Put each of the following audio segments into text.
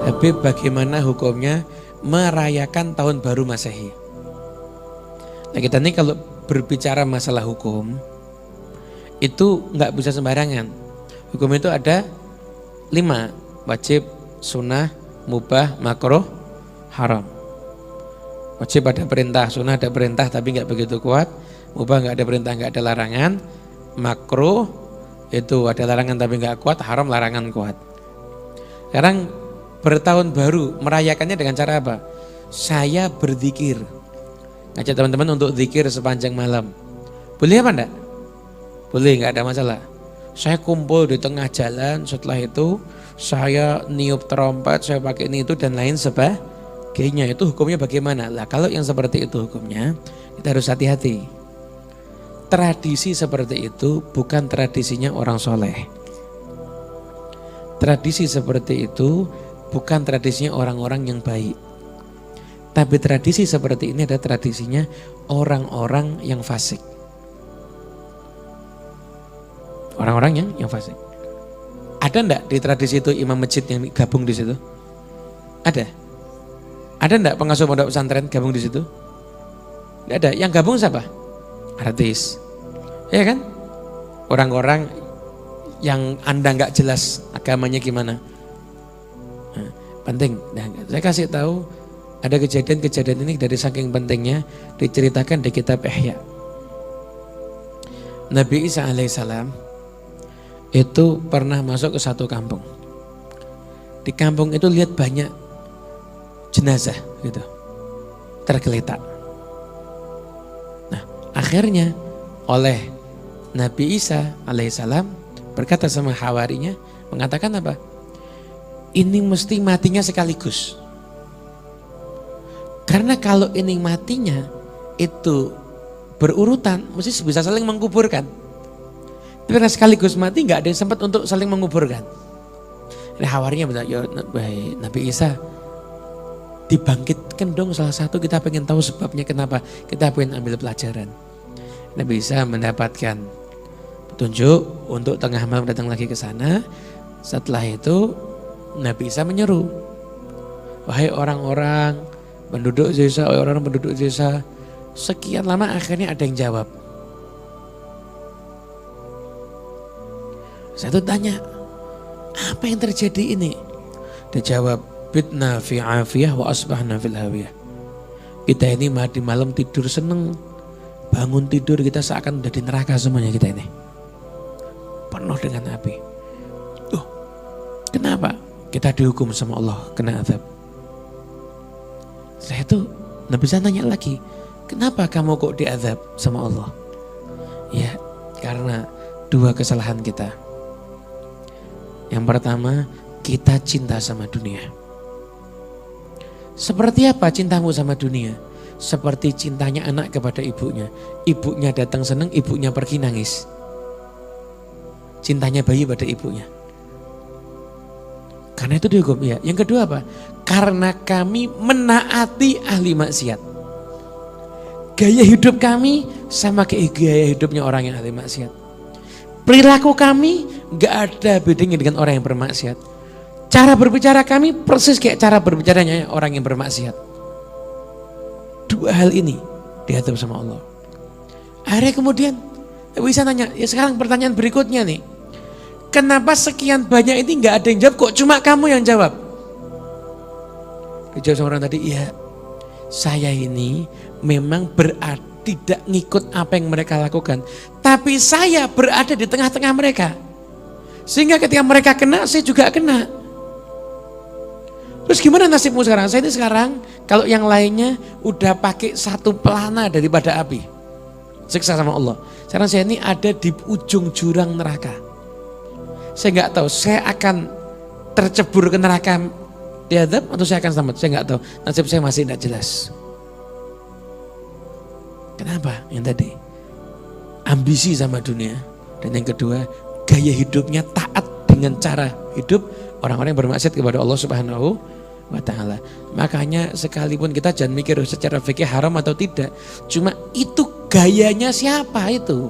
Habib, bagaimana hukumnya merayakan tahun baru Masehi? Nah, kita ini kalau berbicara masalah hukum itu nggak bisa sembarangan. Hukum itu ada 5, wajib, sunnah, mubah, makruh, haram. Wajib ada perintah, sunnah ada perintah tapi nggak begitu kuat, mubah nggak ada perintah nggak ada larangan, makruh itu ada larangan tapi nggak kuat, haram larangan kuat. Sekarang bertahun baru merayakannya dengan cara apa? Saya berzikir, ngajak teman-teman untuk zikir sepanjang malam. Boleh apa enggak? Boleh, nggak ada masalah. Saya kumpul di tengah jalan, setelah itu saya niup trompet, saya pakai ini itu dan lain sebagainya. Itu hukumnya bagaimana? Lah kalau yang seperti itu hukumnya, kita harus hati-hati. Tradisi seperti itu bukan tradisinya orang soleh. Tradisi seperti itu bukan tradisinya orang-orang yang baik. Tapi tradisi seperti ini adalah tradisinya orang-orang yang fasik. Orang-orang yang fasik. Ada enggak di tradisi itu imam masjid yang gabung di situ? Ada. Ada enggak pengasuh pondok pesantren gabung di situ? Enggak ada. Yang gabung siapa? Artis. Ya kan? Orang-orang yang Anda enggak jelas agamanya gimana. Nah, penting. Nah, saya kasih tahu ada kejadian-kejadian ini dari saking pentingnya diceritakan di kitab Ihya. Nabi Isa alaihissalam itu pernah masuk ke satu kampung. Di kampung itu lihat banyak jenazah gitu, tergeletak. Nah, akhirnya oleh Nabi Isa alaihissalam berkata sama hawarinya, mengatakan apa? Ini mesti matinya sekaligus. Karena kalau ini matinya itu berurutan, mesti bisa saling menguburkan. Karena sekaligus mati nggak ada yang sempat untuk saling menguburkan. Nah, hawarinya bilang, ya Nabi Isa dibangkitkan dong salah satu, kita pengen tahu sebabnya kenapa, kita pengen ambil pelajaran. Nabi Isa mendapatkan petunjuk untuk tengah malam datang lagi ke sana. Setelah itu Nabi Isa menyeru, wahai orang-orang penduduk desa, wahai orang penduduk desa. Sekian lama akhirnya ada yang jawab. Saya tuh tanya, apa yang terjadi ini? Dia jawab, bitna fi afiyah wa asbahna fil hawiyah. Kita ini di malam tidur seneng, bangun tidur kita seakan udah di neraka semuanya kita ini. Penuh dengan api. Kenapa? Kita dihukum sama Allah, kena azab. Saya tuh Nabi Isa nanya lagi, kenapa kamu kok diazab sama Allah? Ya, karena 2 kesalahan kita. Yang pertama, kita cinta sama dunia. Seperti apa cintamu sama dunia? Seperti cintanya anak kepada ibunya. Ibunya datang senang, ibunya pergi nangis. Cintanya bayi pada ibunya. Karena itu dihukum. Ya. Yang kedua apa? Karena kami menaati ahli maksiat. Gaya hidup kami sama kayak gaya hidupnya orang yang ahli maksiat. Perilaku kami gak ada bedanya dengan orang yang bermaksiat. Cara berbicara kami persis kayak cara berbicaranya orang yang bermaksiat. 2 hal ini diatur sama Allah. Akhirnya kemudian bisa nanya, ya sekarang pertanyaan berikutnya nih. Kenapa sekian banyak ini gak ada yang jawab, kok cuma kamu yang jawab? Dijawab sama orang tadi, iya saya ini memang tidak ngikut apa yang mereka lakukan. Tapi saya berada di tengah-tengah mereka. Sehingga ketika mereka kena, saya juga kena. Terus gimana nasibmu sekarang? Saya ini sekarang, kalau yang lainnya udah pakai 1 pelana daripada api. Siksa sama Allah. Sekarang saya ini ada di ujung jurang neraka. Saya nggak tahu, saya akan tercebur ke neraka diadab atau saya akan selamat. Saya nggak tahu, nasib saya masih tidak jelas. Kenapa? Yang tadi ambisi sama dunia, dan yang kedua gaya hidupnya taat dengan cara hidup orang-orang yang bermaksiat kepada Allah Subhanahu wa ta'ala. Makanya sekalipun kita jangan mikir secara fikih haram atau tidak, cuma itu gayanya siapa itu.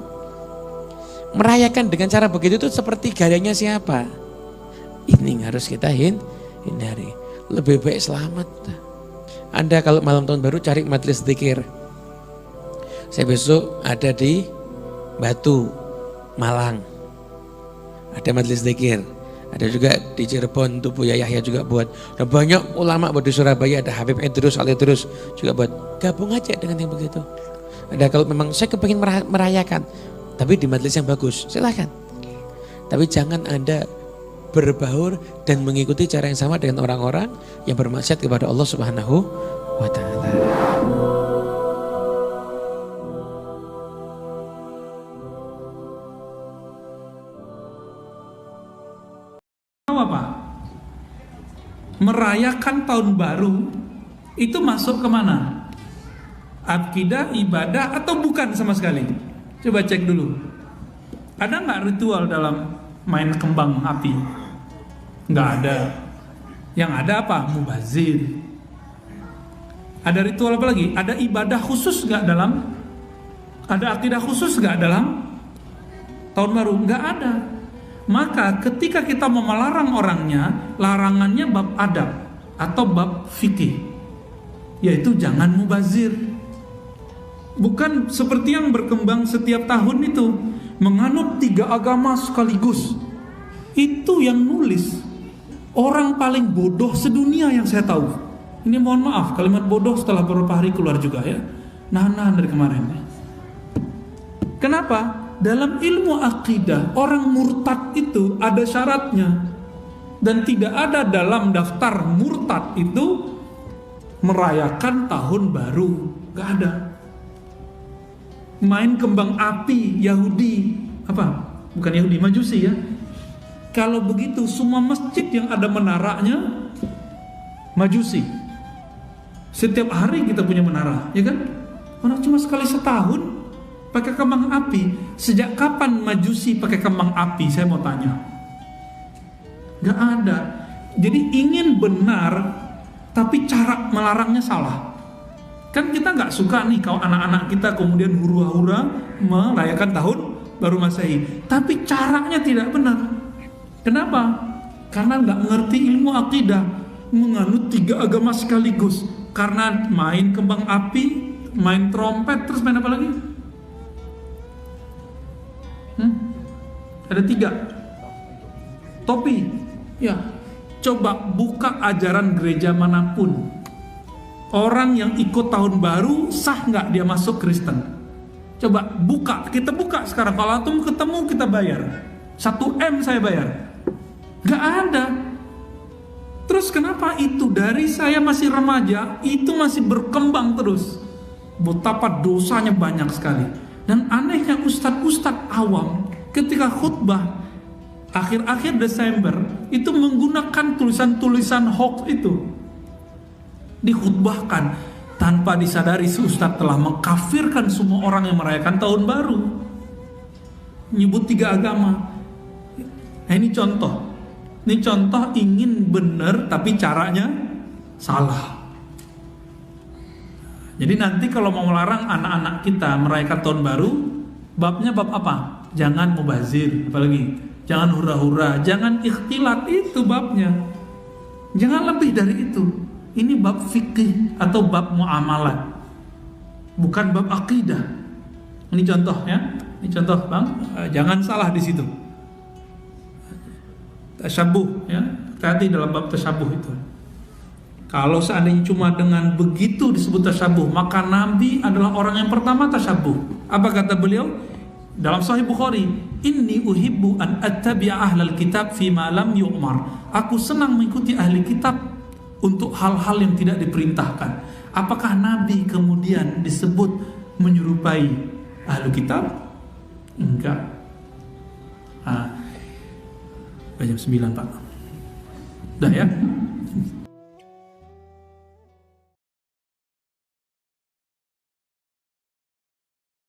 merayakan dengan cara begitu itu seperti gayanya siapa? Ini yang harus kita hindari. Lebih baik selamat. Anda kalau malam tahun baru cari majelis zikir. Saya besok ada di Batu, Malang. Ada majelis zikir. Ada juga di Cirebon, tuh Buya Yahya juga buat. Dan banyak ulama buat di Surabaya, ada Habib Idrus, Al Idrus juga buat. Gabung aja dengan yang begitu. Ada kalau memang saya kepingin merayakan, tapi di majelis yang bagus, silahkan. Tapi jangan Anda berbaur dan mengikuti cara yang sama dengan orang-orang yang bermaksiat kepada Allah Subhanahu wa Ta'ala. Apa? Merayakan tahun baru itu masuk kemana? Akidah, ibadah, atau bukan sama sekali? Coba cek dulu. Ada nggak ritual dalam main kembang api? Nggak ada. Yang ada apa? Mubazir. Ada ritual apa lagi? Ada ibadah khusus nggak dalam? Ada akidah khusus nggak dalam tahun baru? Nggak ada. Maka ketika kita mau melarang orangnya, larangannya bab adab atau bab fikih, yaitu jangan mubazir. Bukan seperti yang berkembang setiap tahun itu, menganut 3 agama sekaligus. Itu yang nulis orang paling bodoh sedunia yang saya tahu. Ini mohon maaf, kalimat bodoh setelah beberapa hari keluar juga ya. Nahan dari kemarin. Kenapa? Dalam ilmu akidah, orang murtad itu ada syaratnya. Dan tidak ada dalam daftar murtad itu merayakan tahun baru. Gak ada. Main kembang api Yahudi, apa? Bukan Yahudi, Majusi ya. Kalau begitu semua masjid yang ada menaranya Majusi. Setiap hari kita punya menara, ya kan? Orang cuma sekali setahun pakai kembang api. Sejak kapan Majusi pakai kembang api? Saya mau tanya. Gak ada. Jadi ingin benar, tapi cara melarangnya salah. Kan kita gak suka nih kalau anak-anak kita kemudian hura-hura merayakan tahun baru Masehi. Tapi caranya tidak benar. Kenapa? Karena gak mengerti ilmu akidah, menganut 3 agama sekaligus. Karena main kembang api, main trompet, terus main apa lagi? Ada 3. Topi. Ya. Coba buka ajaran gereja manapun. Orang yang ikut tahun baru sah nggak dia masuk Kristen? Coba buka. Kita buka sekarang. Kalau antum ketemu kita bayar. 1 M saya bayar. Nggak ada. Terus kenapa itu dari saya masih remaja itu masih berkembang terus? Betapa dosanya banyak sekali. Dan anehnya ustadz-ustadz awam ketika khutbah akhir-akhir Desember itu menggunakan tulisan-tulisan hoax itu dikhutbahkan tanpa disadari si ustadz telah mengkafirkan semua orang yang merayakan tahun baru, nyebut 3 agama. Nah ini contoh ingin benar tapi caranya salah. Jadi nanti kalau mau melarang anak-anak kita merayakan tahun baru, babnya bab apa? Jangan mubazir, apalagi jangan hura-hura, jangan ikhtilat, itu babnya. Jangan lebih dari itu. Ini bab fikih atau bab muamalat, bukan bab akidah. Ini contoh ya, ini contoh bang. Jangan salah di situ. Tasyabuh ya, hati dalam bab tasyabuh itu. Kalau seandainya cuma dengan begitu disebut tasyabuh, maka Nabi adalah orang yang pertama tasyabuh. Apa kata beliau? Dalam Sahih Bukhari, inni uhibbu an attabi'a ahlal kitab fima lam yu'mar. Aku senang mengikuti ahli kitab untuk hal-hal yang tidak diperintahkan. Apakah Nabi kemudian disebut menyerupai ahli kitab? Enggak. Jam 9 Pak. Udah ya?